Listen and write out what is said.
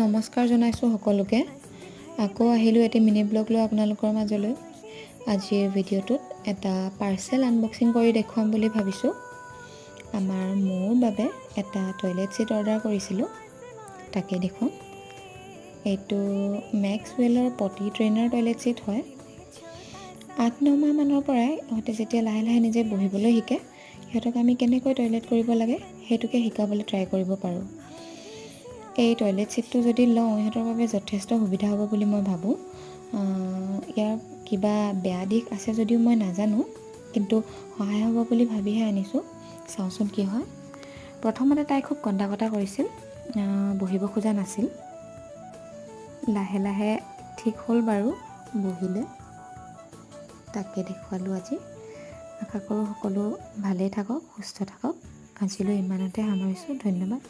নমস্কাৰ জনাইছোঁ সকলোকে। আকৌ আহিলোঁ এটি মিনি ব্লগ লৈ আপোনালোকৰ মাজলৈ। আজিৰ ভিডিঅ'টোত এটা পাৰ্চেল আনবক্সিং কৰি দেখুৱাম বুলি ভাবিছোঁ। মোৰ বাবে এটা টয়লেট ছিট অৰ্ডাৰ কৰিছিলোঁ, তাকে দেখোন। এইটো মেক্সৱেলৰ পটি ট্ৰেইনাৰ টয়লেট ছিট হয়। 8-9 মাহমানৰ পৰাই ইহঁতে যেতিয়া লাহে লাহে নিজে বহিবলৈ শিকে, সিহঁতক আমি কেনেকৈ টয়লেট কৰিব লাগে সেইটোকে শিকাবলৈ ট্ৰাই কৰিব পাৰোঁ। এই টয়লেট ছিটটো যদি লওঁ, ইহঁতৰ বাবে যথেষ্ট সুবিধা হ'ব বুলি মই ভাবোঁ। ইয়াৰ কিবা বেয়া দিশ আছে যদিও মই নাজানো, কিন্তু সহায় হ'ব বুলি ভাবিহে আনিছোঁ। চাওঁচোন কি হয়। প্ৰথমতে তাই খুব কন্দা কটা কৰিছিল, বহিব খোজা নাছিল। লাহে লাহে ঠিক হ'ল বাৰু, বহিলে। তাকে দেখুৱালোঁ আজি। আশা কৰোঁ সকলো ভালেই থাকক, সুস্থ থাকক। আজিলৈ ইমানতে সামৰিছোঁ। ধন্যবাদ।